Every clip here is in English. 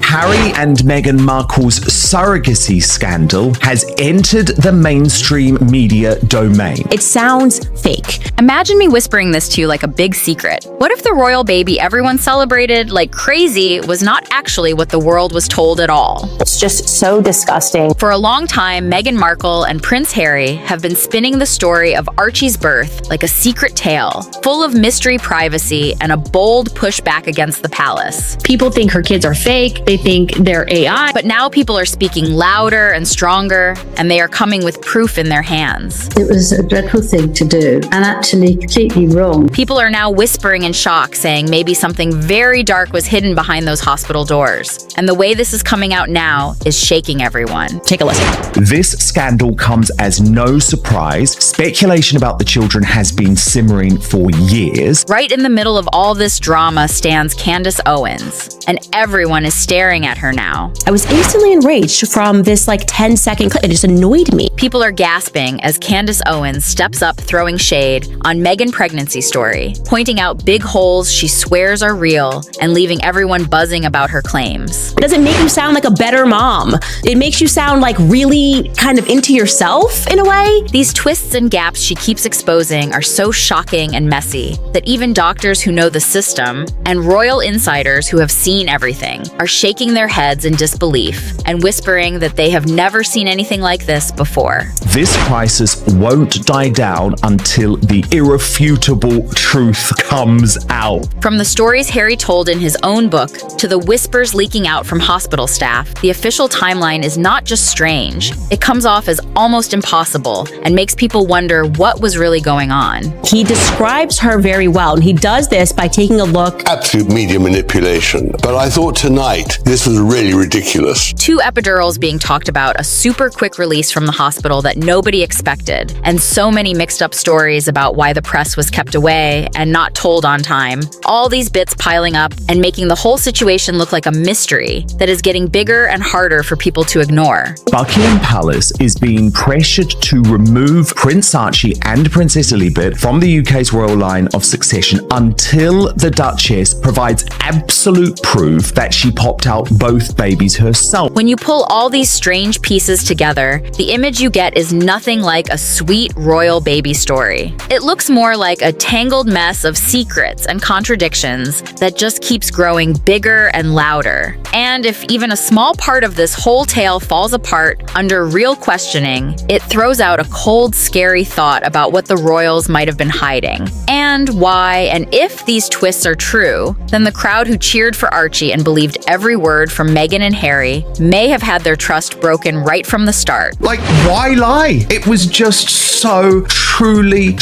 Harry and Meghan Markle's surrogacy scandal has entered the mainstream media domain. It sounds fake. Imagine me whispering this to you like a big secret. What if the royal baby everyone celebrated like crazy was not actually what the world was told at all? It's just so disgusting. For a long time, Meghan Markle and Prince Harry have been spinning the story of Archie's birth like a secret tale, full of mystery, privacy, and a bold pushback against the palace. People think her kids are fake. They think they're AI. But now people are speaking louder and stronger, and they are coming with proof in their hands. It was a dreadful thing to do, and actually completely wrong. People are now whispering in shock, saying maybe something very dark was hidden behind those hospital doors. And the way this is coming out now is shaking everyone. Take a listen. This scandal comes as no surprise. Speculation about the children has been simmering for years. Right in the middle of all this drama stands Candace Owens, and everyone is staring at her now. I was instantly enraged from this 10-second clip. It just annoyed me. People are gasping as Candace Owens steps up throwing shade on Meghan's pregnancy story, pointing out big holes she swears are real and leaving everyone buzzing about her claims. It doesn't make you sound like a better mom. It makes you sound like really kind of into yourself in a way. These twists and gaps she keeps exposing are so shocking and messy that even doctors who know the system and royal insiders who have seen everything are shaking their heads in disbelief and whispering that they have never seen anything like this before. This crisis won't die down until the irrefutable truth comes out. From the stories Harry told in his own book to the whispers leaking out from hospital staff, the official timeline is not just strange. It comes off as almost impossible and makes people wonder what was really going on. He describes her very well, and he does this by taking a look. Absolute media manipulation. But I thought tonight this was really ridiculous. 2 epidurals being talked about, a super quick release from the hospital that nobody expected, and so many mixed up stories about why the press was kept away and not told on time. All these bits piling up and making the whole situation look like a mystery that is getting bigger and harder for people to ignore. Buckingham Palace is being pressured to remove Prince Archie and Princess Elizabeth from the UK's royal line of succession until the Duchess provides absolute proof that she popped out both babies herself. When you pull all these strange pieces together, the image you get is nothing like a sweet royal baby story. It looks more like a tangled mess of secrets and contradictions that just keeps growing bigger and louder. And if even a small part of this whole tale falls apart under real questioning, it throws out a cold, scary thought about what the royals might have been hiding. And why, and if these twists are true, then the crowd who cheered for Archie and believed every word from Meghan and Harry may have had their trust broken right from the start. Why lie? It was just so truly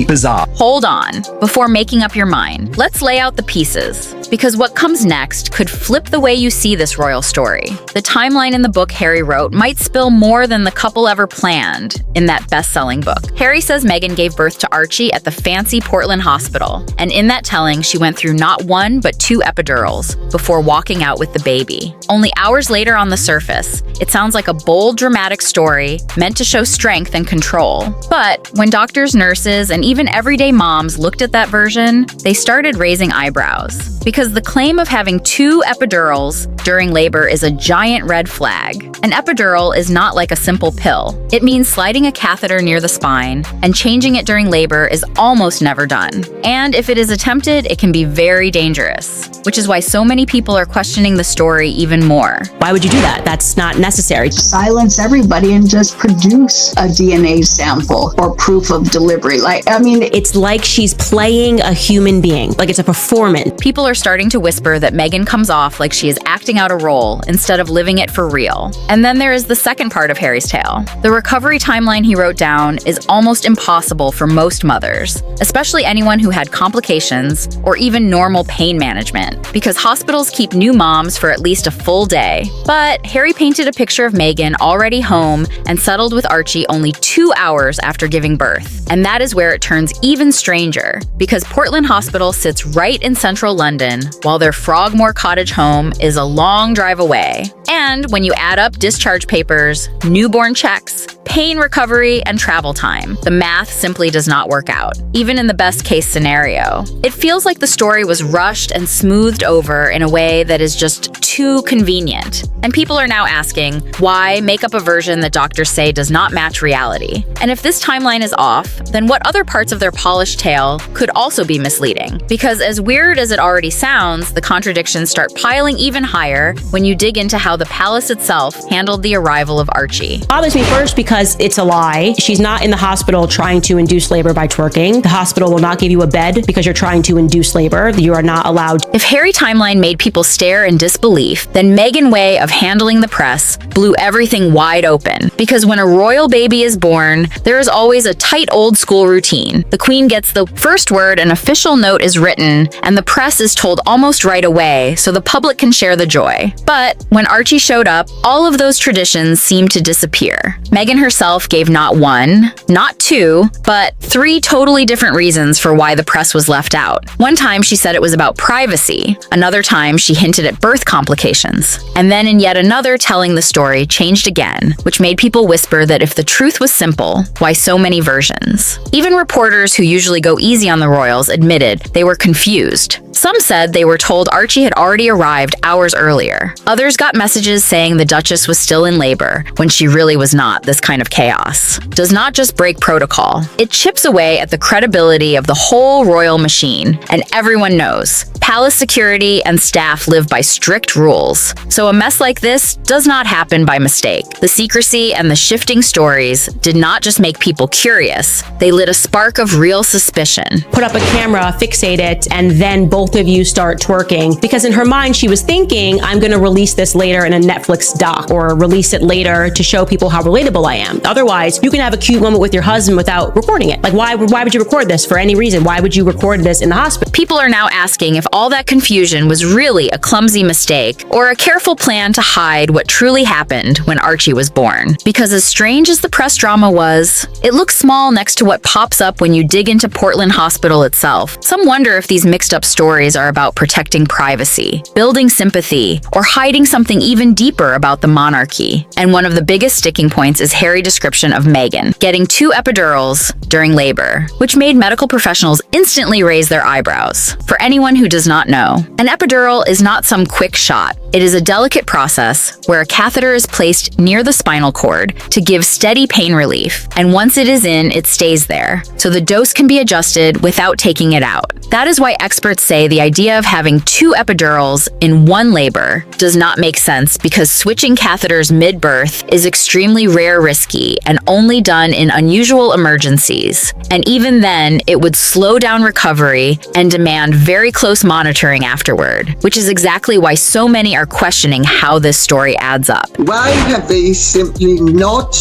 bizarre. Hold on. Before making up your mind, let's lay out the pieces, because what comes next could flip the way you see this royal story. The timeline in the book Harry wrote might spill more than the couple ever planned in that best-selling book. Harry says Meghan gave birth to Archie at the fancy Portland hospital, and in that telling, she went through not 1 but 2 epidurals before walking out with the baby. Only hours later on the surface, it sounds like a bold, dramatic story meant to show strength and control. But when doctors, nurses, and even everyday moms looked at that version, they started raising eyebrows. Because the claim of having 2 epidurals during labor is a giant red flag. An epidural is not like a simple pill. It means sliding a catheter near the spine, and changing it during labor is almost never done. And if it is attempted, it can be very dangerous, which is why so many people are questioning the story even more. Why would you do that? That's not necessary. Silence everybody and just produce a DNA sample or proof of delivery. It's like she's playing a human being, like it's a performance. People are starting to whisper that Meghan comes off like she is acting out a role instead of living it for real. And then there is the second part of Harry's tale. The recovery timeline he wrote down is almost impossible for most mothers, especially anyone who had complications or even normal pain management, because hospitals keep new moms for at least a full day. But Harry painted a picture of Meghan already home and settled with Archie only 2 hours after giving birth. And that is where it turns even stranger, because Portland Hospital sits right in central London, while their Frogmore Cottage home is a long drive away. And when you add up discharge papers, newborn checks, pain recovery and travel time. The math simply does not work out, even in the best case scenario. It feels like the story was rushed and smoothed over in a way that is just too convenient. And people are now asking, why make up a version that doctors say does not match reality? And if this timeline is off, then what other parts of their polished tale could also be misleading? Because as weird as it already sounds, the contradictions start piling even higher when you dig into how the palace itself handled the arrival of Archie. Bothers me first because it's a lie. She's not in the hospital trying to induce labor by twerking. The hospital will not give you a bed because you're trying to induce labor. You are not allowed. If Harry timeline made people stare in disbelief, then Meghan way of handling the press blew everything wide open. Because when a royal baby is born, there is always a tight old school routine. The queen gets the first word, an official note is written, and the press is told almost right away so the public can share the joy. But when Archie showed up, all of those traditions seemed to disappear. Meghan herself gave not one, not two, but three totally different reasons for why the press was left out. One time she said it was about privacy. Another time she hinted at birth complications. And then in yet another telling the story changed again, which made people whisper that if the truth was simple, why so many versions? Even reporters who usually go easy on the royals admitted they were confused. Some said they were told Archie had already arrived hours earlier. Others got messages saying the Duchess was still in labor, when she really was not. This kind of chaos does not just break protocol, it chips away at the credibility of the whole royal machine. And everyone knows, palace security and staff live by strict rules. So a mess like this does not happen by mistake. The secrecy and the shifting stories did not just make people curious, they lit a spark of real suspicion. Put up a camera, fixate it, and then both of you start twerking. Because in her mind, she was thinking, I'm going to release this later in a Netflix doc or release it later to show people how relatable I am. Otherwise, you can have a cute moment with your husband without recording it. Like, why would you record this for any reason? Why would you record this in the hospital? People are now asking if all that confusion was really a clumsy mistake or a careful plan to hide what truly happened when Archie was born. Because as strange as the press drama was, it looks small next to what pops up when you dig into Portland Hospital itself. Some wonder if these mixed up stories are about protecting privacy, building sympathy, or hiding something even deeper about the monarchy. And one of the biggest sticking points is Harry's description of Meghan getting 2 epidurals during labor, which made medical professionals instantly raise their eyebrows. For anyone who does not know, an epidural is not some quick shot. It is a delicate process where a catheter is placed near the spinal cord to give steady pain relief, and once it is in, it stays there, so the dose can be adjusted without taking it out. That is why experts say the idea of having 2 epidurals in one labor does not make sense, because switching catheters mid-birth is extremely rare, risky, and only done in unusual emergencies. And even then, it would slow down recovery and demand very close monitoring afterward, which is exactly why so many are questioning how this story adds up. Why have they simply not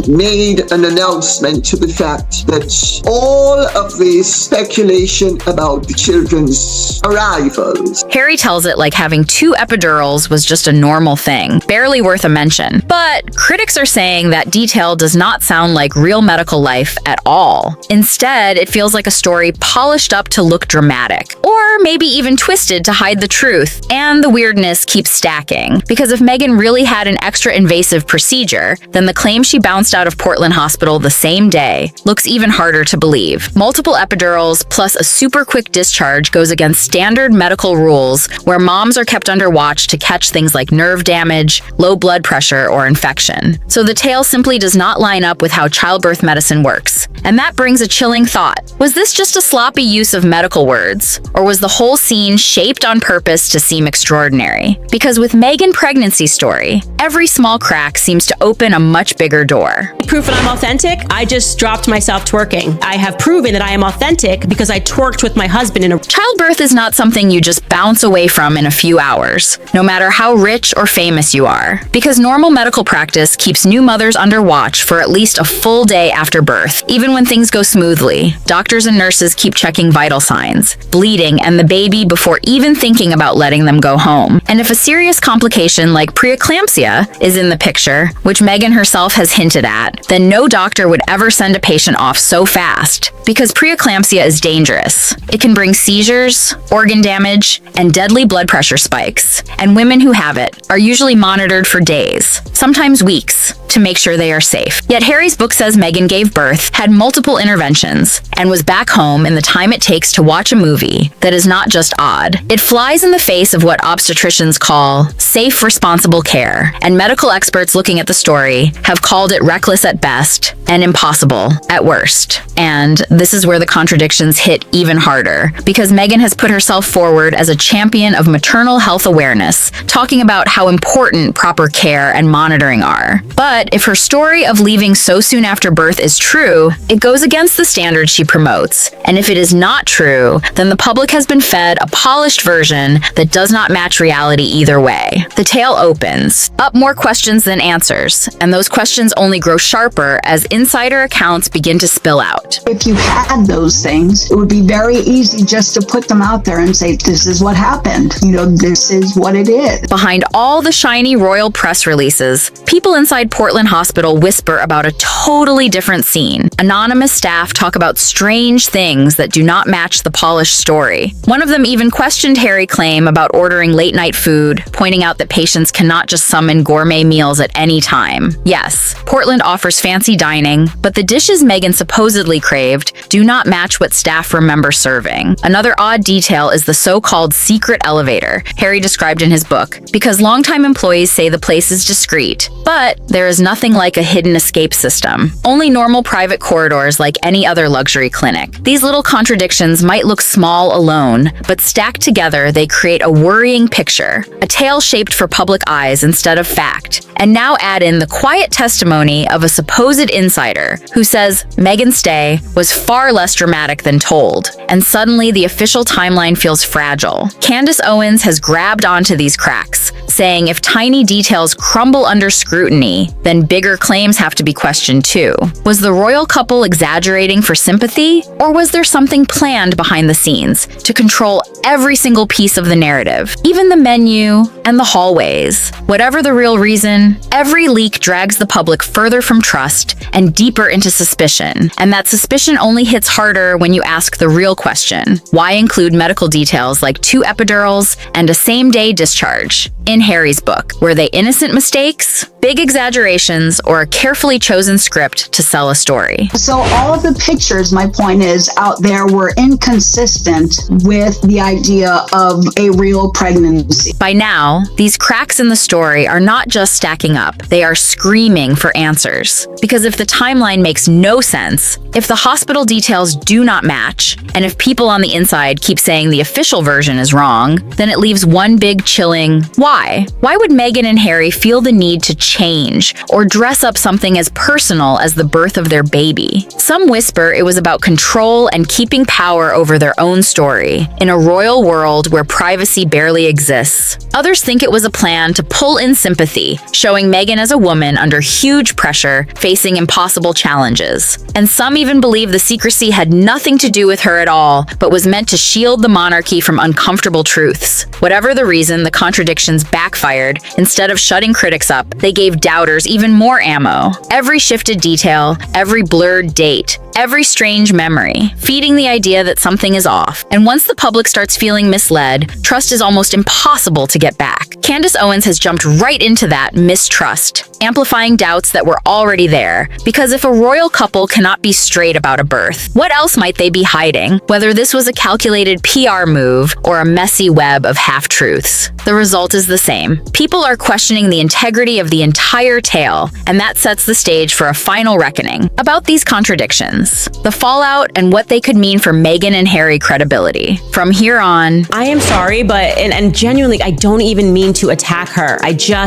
made an announcement to the fact that all of this speculation about the children's arrivals? Harry tells it like having 2 epidurals was just a normal thing, barely worth a mention. But critics are saying that detail does not sound like real medical life at all. Instead, it feels like a story polished up to look dramatic, or maybe even twisted to hide the truth. And the weirdness keeps stacking, because if Meghan really had an extra invasive procedure, then the claim she bounced out of Portland Hospital the same day looks even harder to believe. Multiple epidurals plus a super quick discharge goes against standard medical rules where moms are kept under watch to catch things like nerve damage, low blood pressure, or infection. So the tale simply does not line up with how childbirth medicine works. And that brings a chilling thought. Was this just a sloppy use of medical words? Or was the whole scene shaped on purpose to seem extraordinary? Because with Meghan pregnancy story, every small crack seems to open a much bigger door. Proof that I'm authentic? I just dropped myself twerking. I have proven that I am authentic because I twerked with my husband in a... Childbirth is not something you just bounce away from in a few hours, no matter how rich or famous you are. Because normal medical practice keeps new mothers under watch for at least a full day after birth. Even when things go smoothly, doctors and nurses keep checking vital signs, bleeding, and the baby before even thinking about letting them go home. And if a serious complication like preeclampsia is in the picture, which Meghan herself has hinted at, then no doctor would ever send a patient off so fast. Because preeclampsia is dangerous. It can bring seizures, organ damage, and deadly blood pressure spikes. And women who have it are usually monitored for days, sometimes weeks, to make sure they are safe. Yet Harry's book says Meghan gave birth, had multiple interventions, and was back home in the time it takes to watch a movie that is not just odd. It flies in the face of what obstetricians call safe, responsible care, and medical experts looking at the story have called it reckless at best and impossible at worst. And this is where the contradictions hit even harder, because Meghan has put herself forward as a champion of maternal health awareness, talking about how important proper care and monitoring are. But if her story of leaving so soon after birth is true, it goes against the standards she promotes. And if it is not true, then the public has been fed a polished version that does not match reality either way. The tale opens up more questions than answers, and those questions only grow sharper as insider accounts begin to spill out. If you had those things, it would be very easy just to put them out there and say, this is what happened. This is what it is. Behind all the shiny royal press releases, people inside Portland Hospital whisper about a totally different scene. Anonymous staff talk about strange things that do not match the polished story. One of them even questioned Harry's claim about ordering late-night food, pointing out that patients cannot just summon gourmet meals at any time. Yes, Portland offers fancy dining, but the dishes Meghan supposedly craved do not match what staff remember serving. Another odd detail is the so-called secret elevator Harry described in his book, because longtime employees say the place is discreet, but there is nothing like a hidden escape system. Only normal private corridors like any other luxury clinic. These little contradictions might look small alone, but stacked together they create a worrying picture, a tale shaped for public eyes instead of fact. And now add in the quiet testimony of a supposed insider who says Meghan's stay was far less dramatic than told, and suddenly the official timeline feels fragile. Candace Owens has grabbed onto these cracks, saying if tiny details crumble under scrutiny, then bigger claims have to be questioned too. Was the royal couple exaggerating for sympathy, or was there something planned behind the scenes to control every single piece of the narrative, even the menu and the hallways? Whatever the real reason, every leak drags the public further from trust and deeper into suspicion, and that suspicion only hits harder when you ask the real question: why include medical details like 2 epidurals and a same-day discharge? In Harry's book, were they innocent mistakes, big exaggerations, or a carefully chosen script to sell a story? So all of the pictures, my point is, out there were inconsistent with the idea of a real pregnancy. By now, these cracks in the story are not just stacking up, they are screaming for answers. Because if the timeline makes no sense, if the hospital details do not match, and if people on the inside keep saying the official version is wrong, then it leaves one big chilling why. Why would Meghan and Harry feel the need to change or dress up something as personal as the birth of their baby? Some whisper it was about control and keeping power over their own story in a royal world where privacy barely exists. Others think it was a plan to pull in sympathy, showing Meghan as a woman under huge pressure, facing impossible challenges. And some even believe the secrecy had nothing to do with her at all, but was meant to shield the monarchy from uncomfortable truths. Whatever the reason, the contradictions backfired. Instead of shutting critics up, they gave doubters even more ammo. Every shifted detail, every blurred date, every strange memory, feeding the idea that something is off. And once the public starts feeling misled, trust is almost impossible to get back. Candace Owens has jumped right into that mistrust, amplifying doubts that were already there. Because if a royal couple cannot be straight about a birth, what else might they be hiding? Whether this was a calculated PR move or a messy web of half-truths, the result is the same. People are questioning the integrity of the entire tale, and that sets the stage for a final reckoning about these contradictions, the fallout, and what they could mean for Meghan and Harry credibility. From here on, I am sorry, but and genuinely, I don't even mean to attack her.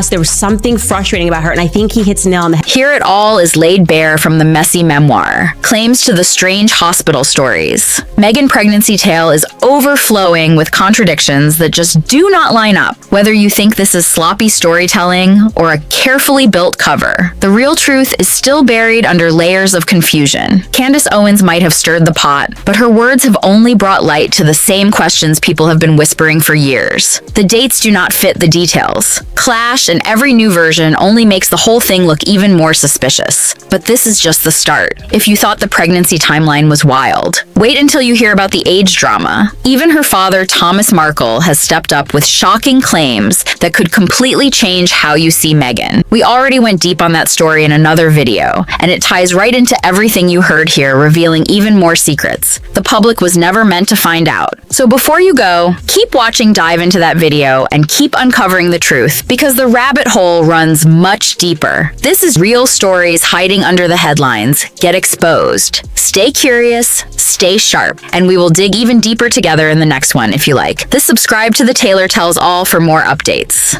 There was something frustrating about her, and I think he hits the nail on the head. Here it all is laid bare from the messy memoir. Claims to the strange hospital stories. Meghan pregnancy tale is overflowing with contradictions that just do not line up. Whether you think this is sloppy storytelling or a carefully built cover, the real truth is still buried under layers of confusion. Candace Owens might have stirred the pot, but her words have only brought light to the same questions people have been whispering for years. The dates do not fit the details. Clash, and every new version only makes the whole thing look even more suspicious. But this is just the start. If you thought the pregnancy timeline was wild, wait until you hear about the age drama. Even her father, Thomas Markle, has stepped up with shocking claims that could completely change how you see Meghan. We already went deep on that story in another video, and it ties right into everything you heard here, revealing even more secrets the public was never meant to find out. So before you go, keep watching Dive into that video and keep uncovering the truth, because the rabbit hole runs much deeper. This is real stories hiding under the headlines. Get exposed. Stay curious, stay sharp, and we will dig even deeper together in the next one if you like. Subscribe to The Taylor Tells All for more updates.